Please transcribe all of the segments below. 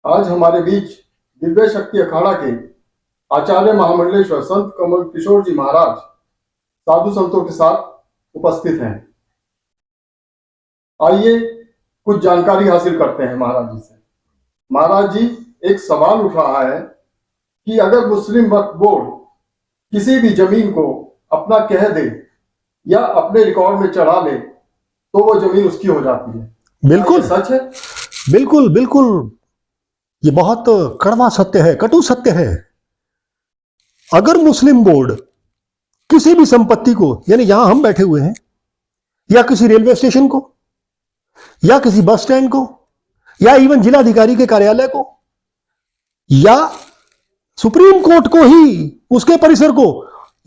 आज हमारे बीच दिव्य शक्ति अखाड़ा के आचार्य महामंडलेश्वर संत कमल किशोर जी महाराज साधु संतों के साथ उपस्थित हैं। आइए कुछ जानकारी हासिल करते हैं महाराज जी से। महाराज जी, एक सवाल उठ रहा है कि अगर मुस्लिम वक्फ बोर्ड किसी भी जमीन को अपना कह दे या अपने रिकॉर्ड में चढ़ा ले तो वो जमीन उसकी हो जाती है। बिल्कुल सच है? बिल्कुल बिल्कुल, ये बहुत कड़वा सत्य है, कटु सत्य है। अगर मुस्लिम बोर्ड किसी भी संपत्ति को, यानी यहां हम बैठे हुए हैं, या किसी रेलवे स्टेशन को, या किसी बस स्टैंड को, या इवन जिलाधिकारी के कार्यालय को, या सुप्रीम कोर्ट को ही, उसके परिसर को,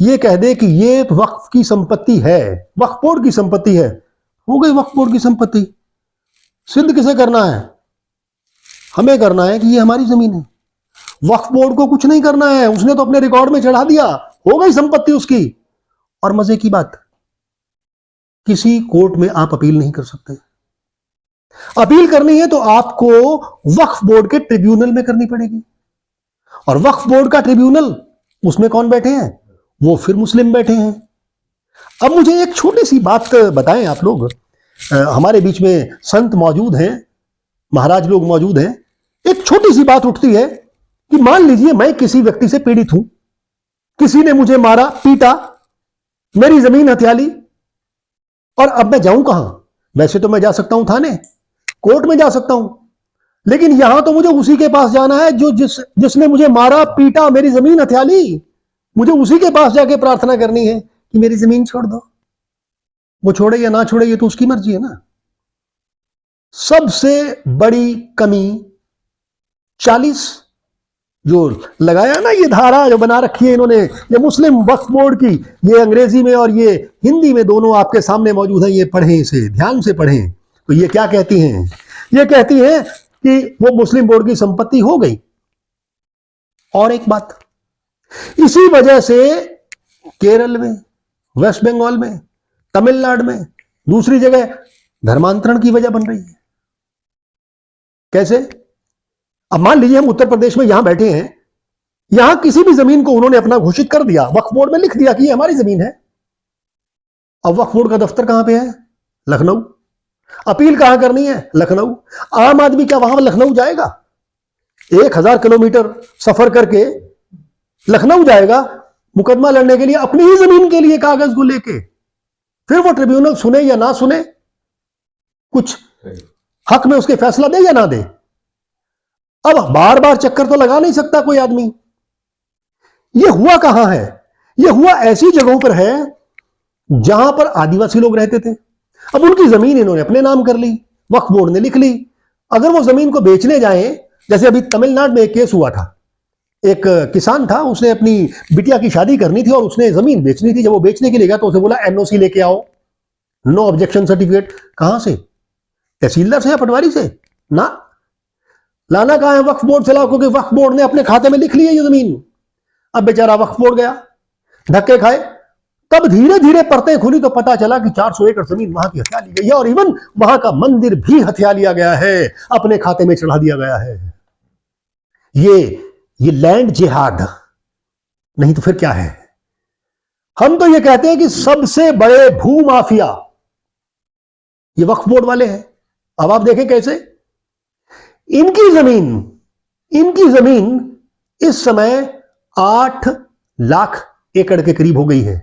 यह कह दे कि यह वक्फ की संपत्ति है, वक्फ बोर्ड की संपत्ति है, हो गई वक्फ बोर्ड की संपत्ति। सिद्ध किसे करना है? हमें करना है कि ये हमारी जमीन है। वक्फ बोर्ड को कुछ नहीं करना है, उसने तो अपने रिकॉर्ड में चढ़ा दिया, हो गई संपत्ति उसकी। और मजे की बात, किसी कोर्ट में आप अपील नहीं कर सकते। अपील करनी है तो आपको वक्फ बोर्ड के ट्रिब्यूनल में करनी पड़ेगी। और वक्फ बोर्ड का ट्रिब्यूनल, उसमें कौन बैठे हैं? वो फिर मुस्लिम बैठे हैं। अब मुझे एक छोटी सी बात बताएं आप लोग, हमारे बीच में संत मौजूद हैं, महाराज लोग मौजूद हैं। एक छोटी सी बात उठती है कि मान लीजिए मैं किसी व्यक्ति से पीड़ित हूं, किसी ने मुझे मारा, पीटा, मेरी जमीन हथिया ली, और अब मैं जाऊं कहां? वैसे तो मैं जा सकता हूं थाने, कोर्ट में जा सकता हूं, लेकिन यहां तो मुझे उसी के पास जाना है जो जिसने मुझे मारा, पीटा, मेरी जमीन हथिया ली। मुझे उसी के पास जाके प्रार्थना करनी है कि मेरी जमीन छोड़ दो। वो छोड़े या ना छोड़े ये तो उसकी मर्जी है ना। सबसे बड़ी कमी 40 जो लगाया ना, ये धारा जो बना रखी है इन्होंने, ये मुस्लिम वक्फ बोर्ड की, ये अंग्रेजी में और ये हिंदी में दोनों आपके सामने मौजूद है। ये पढ़ें, इसे ध्यान से पढ़ें। तो ये क्या कहती हैं? ये कहती हैं कि वो मुस्लिम बोर्ड की संपत्ति हो गई। और एक बात, इसी वजह से केरल में, वेस्ट बंगाल में, तमिलनाडु में, दूसरी जगह धर्मांतरण की वजह बन रही है। कैसे? अब मान लीजिए हम उत्तर प्रदेश में यहां बैठे हैं, यहां किसी भी जमीन को उन्होंने अपना घोषित कर दिया, वक्फ बोर्ड में लिख दिया कि ये हमारी जमीन है। अब वक्फ बोर्ड का दफ्तर कहां पे है? लखनऊ। अपील कहां करनी है? लखनऊ। आम आदमी क्या वहां लखनऊ जाएगा? 1000 किलोमीटर सफर करके लखनऊ जाएगा मुकदमा लड़ने के लिए, अपनी ही जमीन के लिए कागज को लेके। फिर वो ट्रिब्यूनल सुने या ना सुने, कुछ हक में उसके फैसला दे या ना दे। अब बार बार चक्कर तो लगा नहीं सकता कोई आदमी। ये हुआ कहां है? ये हुआ ऐसी जगहों पर है जहां पर आदिवासी लोग रहते थे। अब उनकी जमीन इन्होंने अपने नाम कर ली, वक्फ बोर्ड ने लिख ली। अगर वो जमीन को बेचने जाएं, जैसे अभी तमिलनाडु में एक केस हुआ था, एक किसान था, उसने अपनी बिटिया की शादी करनी थी और उसने जमीन बेचनी थी। जब वो बेचने के लिए गया तो उसे बोला एनओसी लेके आओ, नो ऑब्जेक्शन सर्टिफिकेट। कहां से? तहसीलदार से या पटवारी से? ना, लाना कहां है? वक्फ बोर्ड से लाओ, क्योंकि वक्फ बोर्ड ने अपने खाते में लिख ली है ये जमीन। अब बेचारा वक्फ बोर्ड गया, धक्के खाए। तब धीरे धीरे परतें खुली तो पता चला कि 400 एकड़ जमीन वहां की हथिया ली गई है, और इवन वहां का मंदिर भी हथिया लिया गया है, अपने खाते में चढ़ा दिया गया है। ये लैंड जिहाद नहीं तो फिर क्या है? हम तो ये कहते हैं कि सबसे बड़े भू माफिया ये वक्फ बोर्ड वाले हैं। अब आप देखें कैसे इनकी जमीन इस समय 8 लाख एकड़ के करीब हो गई है।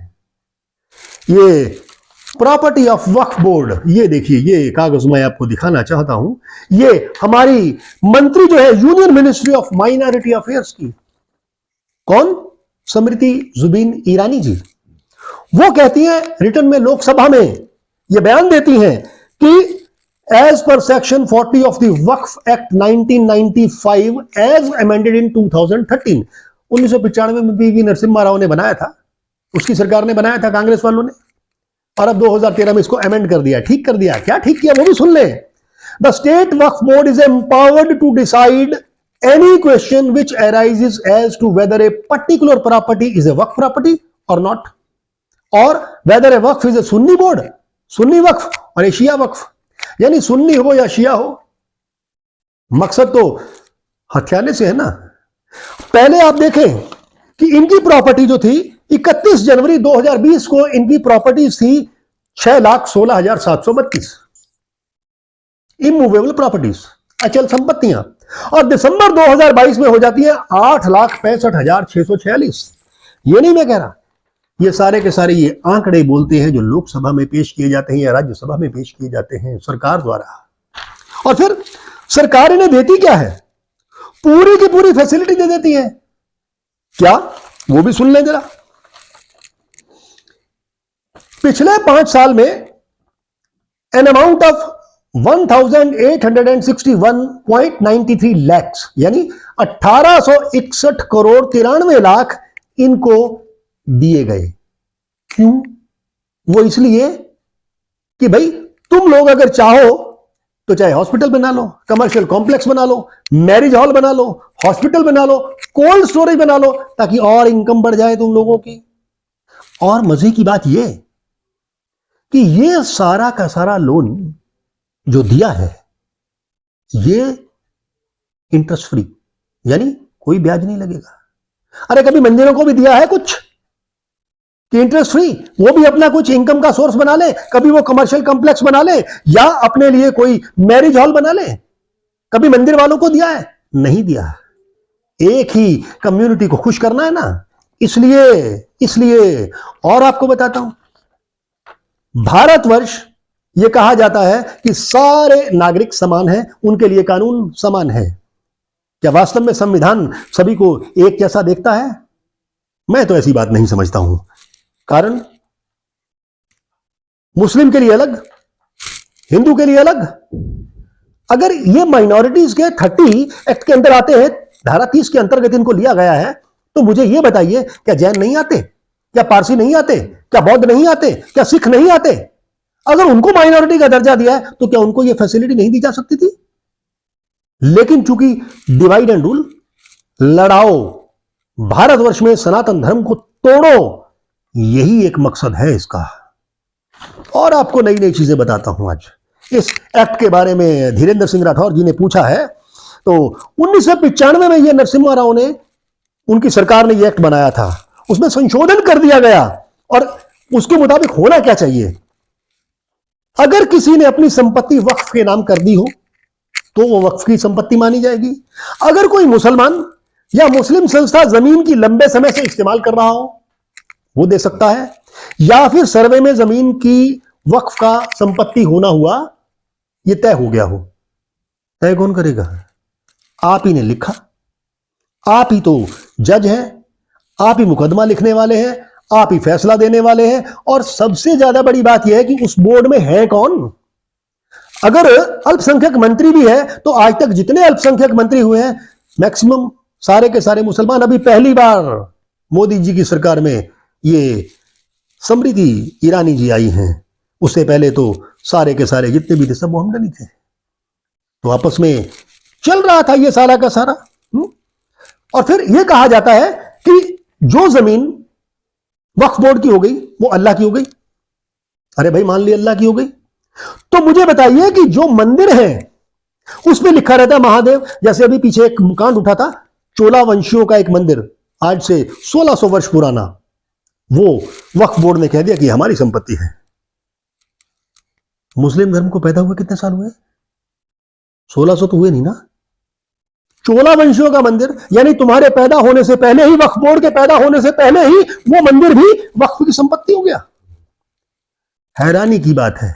ये प्रॉपर्टी ऑफ वक्फ बोर्ड, ये देखिए, ये कागज मैं आपको दिखाना चाहता हूं। ये हमारी मंत्री जो है union ministry of minority affairs की, कौन? स्मृति जुबिन ईरानी जी। वो कहती हैं रिटर्न में, लोकसभा में ये बयान देती हैं कि as per section 40 of the Waqf Act 1995 as amended in 2013, 1995 में पीवी नरसिम्हा राव ने बनाया था, उसकी सरकार ने बनाया था, कांग्रेस वालों ने, और अब 2013 में इसको अमेंड कर दिया, ठीक कर दिया। क्या ठीक किया वो भी सुन ले। The state Waqf board is empowered to decide any question which arises as to whether a particular property is a waqf property or not, or whether a waqf is a sunni board, sunni waqf और a shia waqf, यानी सुन्नी हो या शिया हो, मकसद तो हथियाने से है ना। पहले आप देखें कि इनकी प्रॉपर्टी जो थी 31 जनवरी 2020 को इनकी प्रॉपर्टीज थी 6,16,732 इमूवेबल प्रॉपर्टीज, अचल संपत्तियां, और दिसंबर 2022 में हो जाती है 8,65,646। ये नहीं मैं कह रहा, ये सारे के सारे ये आंकड़े बोलते हैं जो लोकसभा में पेश किए जाते हैं या राज्यसभा में पेश किए जाते हैं सरकार द्वारा। और फिर सरकार इन्हें देती क्या है? पूरी की पूरी फैसिलिटी दे देती है। क्या? वो भी सुन लें जरा। पिछले 5 साल में एन अमाउंट ऑफ 1,861.93 lakhs यानी 1861 करोड़ 93 लाख इनको दिए गए। क्यों? वो इसलिए कि भाई तुम लोग अगर चाहो तो चाहे हॉस्पिटल बना लो, कमर्शियल कॉम्प्लेक्स बना लो, मैरिज हॉल बना लो, हॉस्पिटल बना लो, कोल्ड स्टोरेज बना लो, ताकि और इनकम बढ़ जाए तुम लोगों की। और मजे की बात यह कि ये सारा का सारा लोन जो दिया है ये इंटरेस्ट फ्री, यानी कोई ब्याज नहीं लगेगा। अरे कभी मंदिरों को भी दिया है कुछ कि इंटरेस्ट फ्री, वो भी अपना कुछ इनकम का सोर्स बना ले, कभी वो कमर्शियल कॉम्प्लेक्स बना ले या अपने लिए कोई मैरिज हॉल बना ले। कभी मंदिर वालों को दिया है? नहीं दिया। एक ही कम्युनिटी को खुश करना है ना, इसलिए और आपको बताता हूं, भारतवर्ष ये कहा जाता है कि सारे नागरिक समान हैं, उनके लिए कानून समान है। क्या वास्तव में संविधान सभी को एक जैसा देखता है? मैं तो ऐसी बात नहीं समझता हूं। कारण मुस्लिम के लिए अलग, हिंदू के लिए अलग। अगर ये माइनॉरिटीज के 30 एक्ट के अंदर आते हैं, धारा 30 के अंतर्गत इनको लिया गया है, तो मुझे ये बताइए क्या जैन नहीं आते? क्या पारसी नहीं आते? क्या बौद्ध नहीं आते? क्या सिख नहीं आते? अगर उनको माइनॉरिटी का दर्जा दिया है तो क्या उनको यह फैसिलिटी नहीं दी जा सकती थी? लेकिन चूंकि डिवाइड एंड रूल, लड़ाओ, भारतवर्ष में सनातन धर्म को तोड़ो, यही एक मकसद है इसका। और आपको नई नई चीजें बताता हूं आज। इस एक्ट के बारे में धीरेन्द्र सिंह राठौर जी ने पूछा है, तो 1995 में यह नरसिम्हा राव ने, उनकी सरकार ने यह एक्ट बनाया था, उसमें संशोधन कर दिया गया और उसके मुताबिक होना क्या चाहिए। अगर किसी ने अपनी संपत्ति वक्फ के नाम कर दी हो तो वो वक्फ की संपत्ति मानी जाएगी। अगर कोई मुसलमान या मुस्लिम संस्था जमीन की लंबे समय से इस्तेमाल कर रहा हो वो दे सकता है, या फिर सर्वे में जमीन की वक्फ का संपत्ति होना हुआ ये तय हो गया हो। तय कौन करेगा? आप ही ने लिखा, आप ही तो जज हैं, आप ही मुकदमा लिखने वाले हैं, आप ही फैसला देने वाले हैं। और सबसे ज्यादा बड़ी बात यह है कि उस बोर्ड में है कौन? अगर अल्पसंख्यक मंत्री भी है तो आज तक जितने अल्पसंख्यक मंत्री हुए हैं मैक्सिमम सारे के सारे मुसलमान। अभी पहली बार मोदी जी की सरकार में ये समृद्धि ईरानी जी आई हैं, उससे पहले तो सारे के सारे जितने भी थे सब मोहम्मदनी थे। तो आपस में चल रहा था ये सारा का सारा। और फिर यह कहा जाता है कि जो जमीन वक्फ बोर्ड की हो गई वो अल्लाह की हो गई। अरे भाई मान ली अल्लाह की हो गई, तो मुझे बताइए कि जो मंदिर है उसमें लिखा रहता है महादेव। जैसे अभी पीछे एक कांड उठा था, चोला वंशियों का एक मंदिर आज से 1600 वर्ष पुराना, वो वक्फ बोर्ड ने कह दिया कि हमारी संपत्ति है। मुस्लिम धर्म को पैदा हुए कितने साल हुए? 1600 तो हुए नहीं ना। चोला वंशियों का मंदिर, यानी तुम्हारे पैदा होने से पहले ही, वक्फ बोर्ड के पैदा होने से पहले ही वो मंदिर भी वक्फ की संपत्ति हो गया। हैरानी की बात है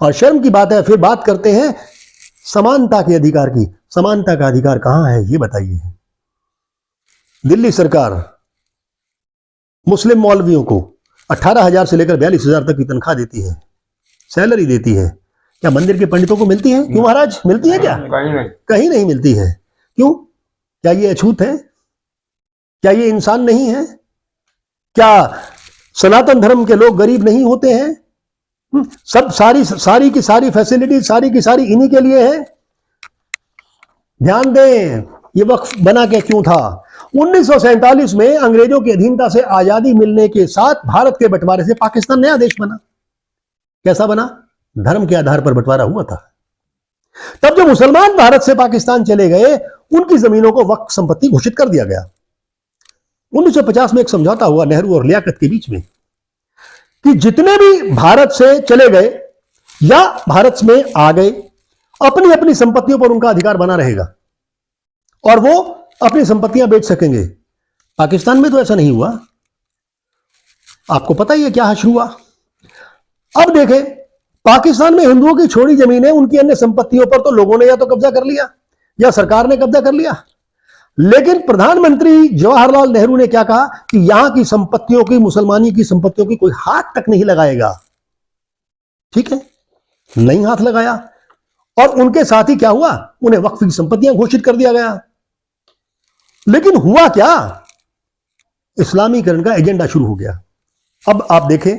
और शर्म की बात है। फिर बात करते हैं समानता के अधिकार की। समानता का अधिकार कहां है ये बताइए। दिल्ली सरकार मुस्लिम मौलवियों को 18,000 से लेकर 42,000 तक की तनख्वाह देती है, सैलरी देती है। क्या मंदिर के पंडितों को मिलती है? क्यों महाराज, मिलती है क्या? कहीं नहीं मिलती है। क्यों? क्या ये अछूत है? क्या ये इंसान नहीं है? क्या सनातन धर्म के लोग गरीब नहीं होते हैं? सब सारी की सारी फैसिलिटी सारी की सारी इन्हीं के लिए है। ध्यान दें, ये वक्फ बना के क्यों था? 1947 में अंग्रेजों की अधीनता से आजादी मिलने के साथ भारत के बंटवारे से पाकिस्तान नया देश बना। कैसा बना? धर्म के आधार पर बंटवारा हुआ था। तब जो मुसलमान भारत से पाकिस्तान चले गए, उनकी जमीनों को वक्फ संपत्ति घोषित कर दिया गया। 1950 में एक समझौता हुआ नेहरू और लियाकत के बीच में कि जितने भी भारत से चले गए या भारत में आ गए, अपनी अपनी संपत्तियों पर उनका अधिकार बना रहेगा और वो अपनी संपत्तियां बेच सकेंगे। पाकिस्तान में तो ऐसा नहीं हुआ। आपको पता ही है क्या हश्र हुआ। अब देखें, पाकिस्तान में हिंदुओं की छोड़ी जमीनें, उनकी अन्य संपत्तियों पर तो लोगों ने या तो कब्जा कर लिया या सरकार ने कब्जा कर लिया, लेकिन प्रधानमंत्री जवाहरलाल नेहरू ने क्या कहा कि यहां की संपत्तियों की, मुसलमानी की संपत्तियों की कोई हाथ तक नहीं लगाएगा। ठीक है, नहीं हाथ लगाया। और उनके साथ ही क्या हुआ, उन्हें वक्फ की संपत्तियां घोषित कर दिया गया। लेकिन हुआ क्या, इस्लामीकरण का एजेंडा शुरू हो गया। अब आप देखें,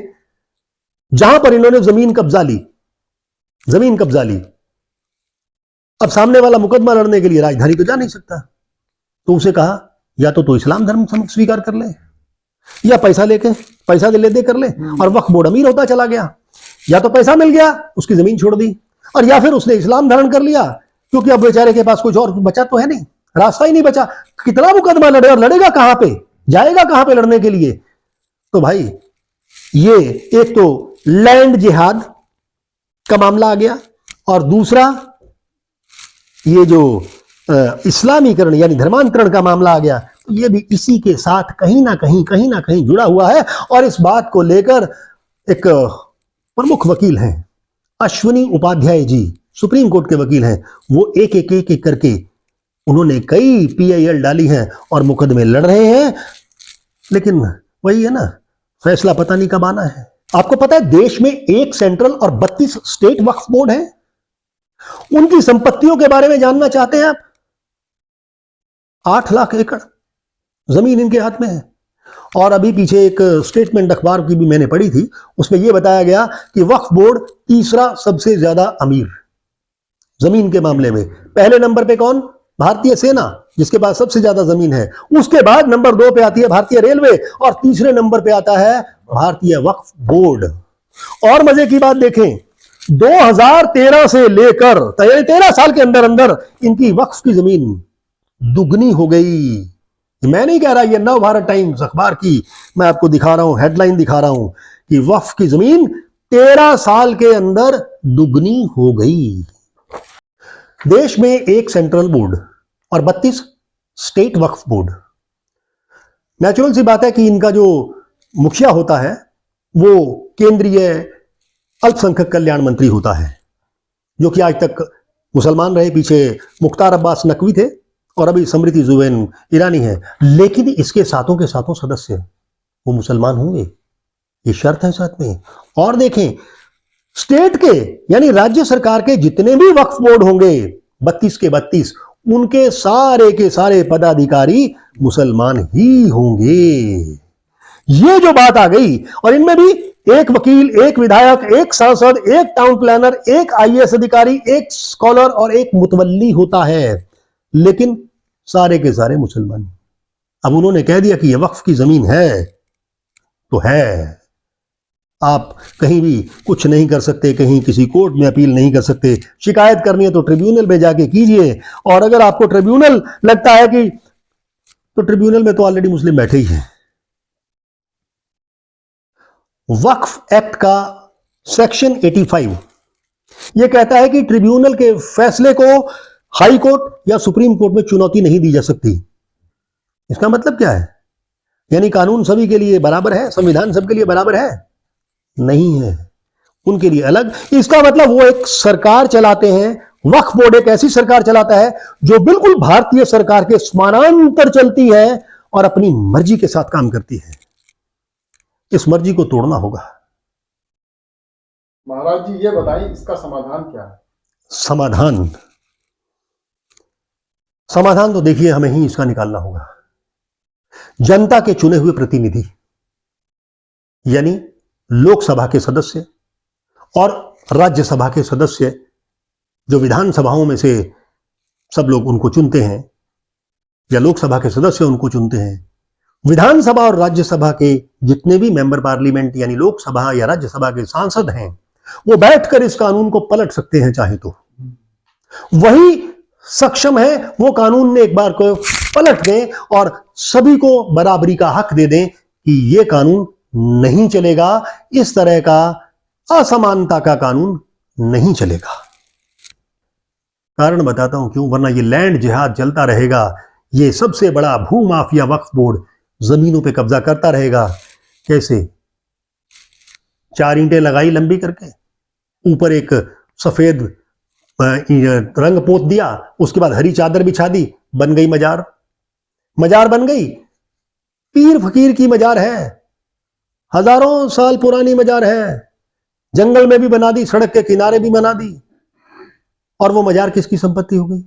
जहां पर इन्होंने जमीन कब्जा ली, अब सामने वाला मुकदमा लड़ने के लिए राजधानी तो जा नहीं सकता, तो उसे कहा या तो इस्लाम धर्म स्वीकार कर ले या पैसा दे कर ले, और वक्फ बोर्ड अमीर होता चला गया। या तो पैसा मिल गया, उसकी जमीन छोड़ दी, और या फिर उसने इस्लाम धारण कर लिया, क्योंकि अब बेचारे के पास कुछ और बचा तो है नहीं, रास्ता ही नहीं बचा। कितना मुकदमा लड़े और लड़ेगा कहां पे, जाएगा कहां पे लड़ने के लिए। तो भाई ये एक तो लैंड जिहाद का मामला आ गया, और दूसरा ये जो इस्लामीकरण यानी धर्मांतरण का मामला आ गया। तो ये भी इसी के साथ कहीं ना कहीं जुड़ा हुआ है। और इस बात को लेकर एक प्रमुख वकील हैं अश्विनी उपाध्याय जी, सुप्रीम कोर्ट के वकील हैं, वो एक करके उन्होंने कई PIL डाली हैं और मुकदमे लड़ रहे हैं। लेकिन वही है ना, फैसला पता नहीं कब आना है। आपको पता है देश में 1 सेंट्रल और 32 स्टेट वक्फ बोर्ड है। उनकी संपत्तियों के बारे में जानना चाहते हैं आप? 8 लाख एकड़ जमीन इनके हाथ में है। और अभी पीछे एक स्टेटमेंट अखबार की भी मैंने पढ़ी थी, उसमें यह बताया गया कि वक्फ बोर्ड तीसरा सबसे ज्यादा अमीर जमीन के मामले में। पहले नंबर पे कौन? भारतीय सेना, जिसके पास सबसे ज्यादा जमीन है। उसके बाद नंबर 2 पे आती है भारतीय रेलवे, और तीसरे नंबर पे आता है भारतीय वक्फ बोर्ड। और मजे की बात देखें, 2013 से लेकर 13 साल के अंदर अंदर इनकी वक्फ की जमीन दुगनी हो गई। मैं नहीं कह रहा, ये नव भारत टाइम्स अखबार की मैं आपको दिखा रहा हूं, हेडलाइन दिखा रहा हूं कि वक्फ की जमीन 13 साल के अंदर दुगनी हो गई। देश में 1 सेंट्रल बोर्ड और 32 स्टेट वक्फ बोर्ड। नेचुरल सी बात है कि इनका जो मुखिया होता है वो केंद्रीय अल्पसंख्यक कल्याण मंत्री होता है, जो कि आज तक मुसलमान रहे। पीछे मुख्तार अब्बास नकवी थे और अभी स्मृति जुबैन ईरानी है। लेकिन इसके साथों के साथों सदस्य वो मुसलमान होंगे, ये शर्त है साथ में। और देखें, स्टेट के यानी राज्य सरकार के जितने भी वक्फ बोर्ड होंगे 32 के 32, उनके सारे के सारे पदाधिकारी मुसलमान ही होंगे। ये जो बात आ गई, और इनमें भी 1 वकील, 1 विधायक, 1 सांसद, 1 टाउन प्लानर, 1 IAS अधिकारी, 1 स्कॉलर और 1 मुतवल्ली होता है, लेकिन सारे के सारे मुसलमान। अब उन्होंने कह दिया कि यह वक्फ की जमीन है तो है। आप कहीं भी कुछ नहीं कर सकते, कहीं किसी कोर्ट में अपील नहीं कर सकते। शिकायत करनी है तो ट्रिब्यूनल में जाके कीजिए, और अगर आपको ट्रिब्यूनल लगता है कि, तो ट्रिब्यूनल में तो ऑलरेडी मुस्लिम बैठे ही हैं। वक्फ एक्ट का सेक्शन 85 यह कहता है कि ट्रिब्यूनल के फैसले को हाई कोर्ट या सुप्रीम कोर्ट में चुनौती नहीं दी जा सकती। इसका मतलब क्या है? यानी कानून सभी के लिए बराबर है, संविधान सबके लिए बराबर है? नहीं है, उनके लिए अलग। इसका मतलब वो एक सरकार चलाते हैं, वक्फ बोर्ड एक ऐसी सरकार चलाता है जो बिल्कुल भारतीय सरकार के समानांतर चलती है और अपनी मर्जी के साथ काम करती है। इस मर्जी को तोड़ना होगा। महाराज जी ये बताएं, इसका समाधान क्या है? समाधान तो देखिए हमें ही इसका निकालना होगा। जनता के चुने हुए प्रतिनिधि यानी लोकसभा के सदस्य और राज्यसभा के सदस्य, जो विधानसभाओं में से सब लोग उनको चुनते हैं, या लोकसभा के सदस्य उनको चुनते हैं। विधानसभा और राज्यसभा के जितने भी मेंबर पार्लियामेंट यानी लोकसभा या राज्यसभा के सांसद हैं, वो बैठकर इस कानून को पलट सकते हैं चाहे तो। वही सक्षम है वो कानून ने एक बार को पलट दें और सभी को बराबरी का हक दे दें कि ये कानून नहीं चलेगा, इस तरह का असमानता का कानून नहीं चलेगा। कारण बताता हूं क्यों, वरना ये लैंड जिहाद चलता रहेगा। ये सबसे बड़ा भूमाफिया वक्फ बोर्ड जमीनों पे कब्जा करता रहेगा। कैसे? 4 ईंटें लगाई लंबी करके, ऊपर एक सफेद रंग पोत दिया, उसके बाद हरी चादर बिछा दी, बन गई मजार। मजार बन गई, पीर फकीर की मजार है, हजारों साल पुरानी मजार है। जंगल में भी बना दी, सड़क के किनारे भी बना दी, और वो मजार किसकी संपत्ति हो गई?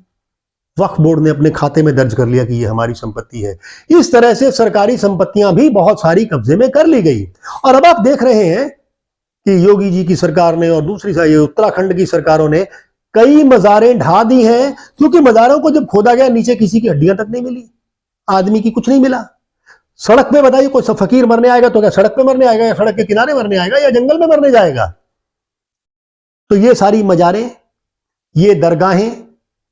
वक्फ बोर्ड ने अपने खाते में दर्ज कर लिया कि ये हमारी संपत्ति है। इस तरह से सरकारी संपत्तियां भी बहुत सारी कब्जे में कर ली गई। और अब आप देख रहे हैं कि योगी जी की सरकार ने और दूसरी साइड उत्तराखंड की सरकारों ने कई मजारें ढा दी हैं, क्योंकि मजारों को जब खोदा गया नीचे किसी की हड्डियां तक नहीं मिली, आदमी की कुछ नहीं मिला। सड़क पे बताइए कोई फकीर मरने आएगा तो क्या सड़क पे मरने आएगा, या सड़क के किनारे मरने आएगा, या जंगल में मरने जाएगा? तो ये सारी मजारें, ये दरगाहें,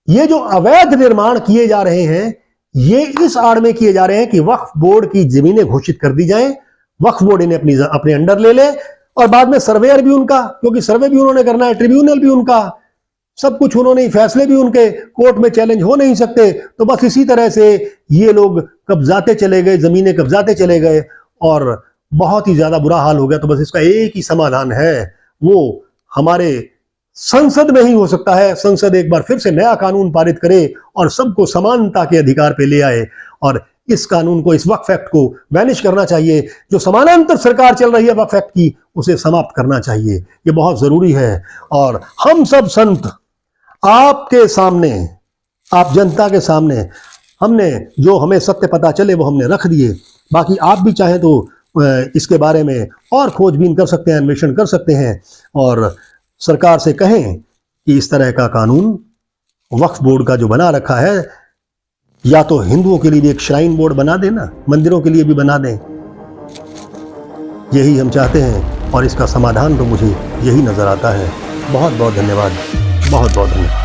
ये जो अवैध निर्माण किए जा रहे हैं, ये इस आड़ में किए जा रहे हैं कि वक्फ बोर्ड की जमीनें घोषित कर दी जाएं, वक्फ बोर्ड इन्हें अपने अंडर ले ले, और बाद में सर्वेयर भी उनका, क्योंकि सर्वे भी उन्होंने करना है, ट्रिब्यूनल भी उनका, सब कुछ उन्होंने, फैसले भी उनके कोर्ट में चैलेंज हो नहीं सकते। तो बस इसी तरह से ये लोग कब्जाते चले गए, जमीनें कब्जाते चले गए, और बहुत ही ज्यादा बुरा हाल हो गया। तो बस इसका एक ही समाधान है, वो हमारे संसद में ही हो सकता है। संसद एक बार फिर से नया कानून पारित करे और सबको समानता के अधिकार पे ले आए, और इस कानून को, इस वक्फ एक्ट को वैनिश करना चाहिए। जो समानांतर सरकार चल रही है वक्फ एक्ट की, उसे समाप्त करना चाहिए। ये बहुत जरूरी है। और हम सब संत आपके सामने, आप जनता के सामने, हमने जो हमें सत्य पता चले वो हमने रख दिए। बाकी आप भी चाहें तो इसके बारे में और खोजबीन कर सकते हैं, अन्वेषण कर सकते हैं, और सरकार से कहें कि इस तरह का कानून वक्फ बोर्ड का जो बना रखा है, या तो हिंदुओं के लिए भी एक श्राइन बोर्ड बना देना, मंदिरों के लिए भी बना दें। यही हम चाहते हैं, और इसका समाधान तो मुझे यही नजर आता है। बहुत बहुत धन्यवाद, बहुत बहुत धन्यवाद।